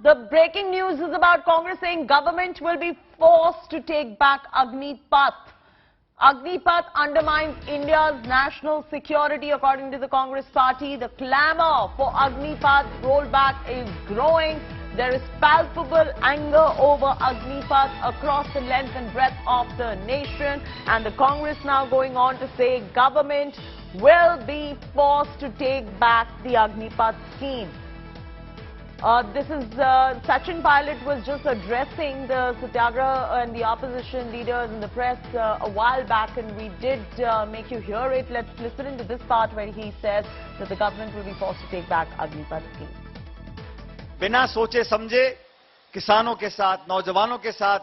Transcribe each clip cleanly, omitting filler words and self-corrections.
The breaking news is about Congress saying government will be forced to take back Agnipath. Agnipath undermines India's national security, according to the Congress party. The clamour for Agnipath rollback is growing. There is palpable anger over Agnipath across the length and breadth of the nation. And the Congress now going on to say government will be forced to take back the Agnipath scheme. Sachin Pilot was just addressing the Satyagrah and the opposition leaders in the press a while back, and we did make you hear it. Let's listen into this part where he says that the government will be forced to take back Agnipath scheme. बिना सोचे समझे किसानों के साथ, नौजवानों के साथ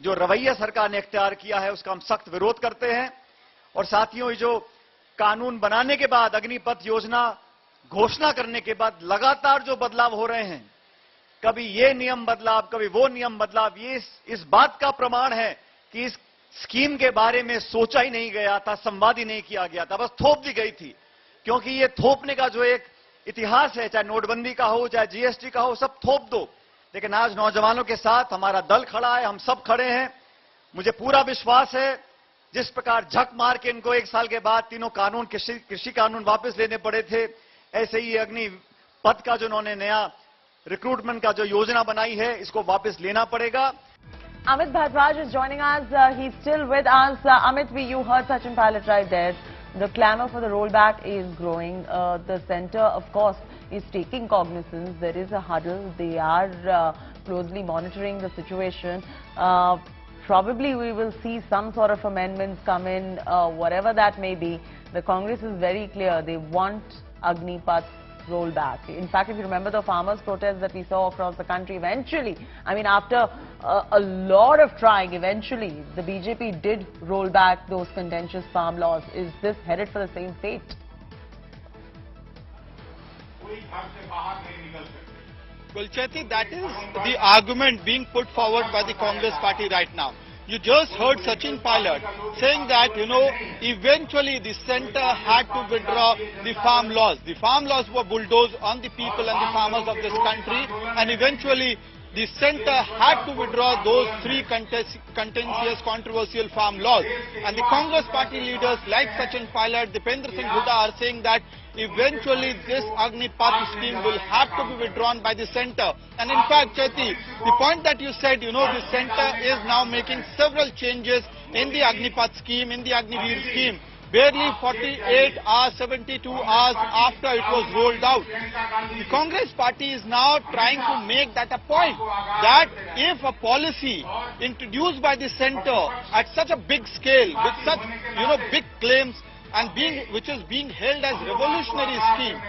जो रवैया सरकार ने इख्तियार किया है उसका हम सख्त विरोध करते हैं। और साथियों, ये जो कानून बनाने के बाद, अग्निपथ योजना घोषणा करने के बाद लगातार जो बदलाव हो रहे हैं, कभी ये नियम बदलाव, कभी वो नियम बदलाव, ये इस बात का प्रमाण है कि इस स्कीम के बारे में सोचा ही नहीं गया था, संवाद ही नहीं किया गया था, बस थोप दी गई थी। क्योंकि ये थोपने का जो एक इतिहास है, चाहे नोटबंदी का हो, चाहे जीएसटी का हो, सब थोप दो। लेकिन आज नौजवानों के साथ हमारा दल खड़ा है, हम सब खड़े हैं। मुझे पूरा विश्वास है जिस प्रकार झक मार के इनको 1 साल के बाद तीनों कानून, कृषि कानून वापस लेने पड़े थे, ऐसे ही अग्निपथ का जो उन्होंने नया रिक्रूटमेंट का जो योजना बनाई है, इसको वापस लेना पड़ेगा। Amit Bhadraj is joining us. He's still with us. Amit, you heard Sachin Pilot right there. The clamour for the rollback is growing. The centre, of course, is taking cognizance. There is a huddle. They are closely monitoring the situation. Probably we will see some sort of amendments come in, whatever that may be. The Congress is very clear. They want Agnipath rollback. In fact, if you remember the farmers' protests that we saw across the country, eventually, I mean, after a lot of trying, eventually the BJP did roll back those contentious farm laws. Is this headed for the same fate? Well, Chaiti, that is the argument being put forward by the Congress party right now. You just heard Sachin Pilot saying that, eventually the centre had to withdraw the farm laws. The farm laws were bulldozed on the people and the farmers of this country, and eventually the centre had to withdraw those 3 contentious, controversial farm laws. And the Congress party leaders like Sachin Pilot, Dipendra Singh Hooda are saying that eventually this Agnipath scheme will have to be withdrawn by the centre. And in fact, Chaiti, the point that you said, the centre is now making several changes in the Agnipath scheme, in the Agniveer scheme. Barely 48 hours, 72 hours after it was rolled out. The Congress party is now trying to make that a point, that if a policy introduced by the centre at such a big scale, with such, big claims, and which is being hailed as revolutionary scheme,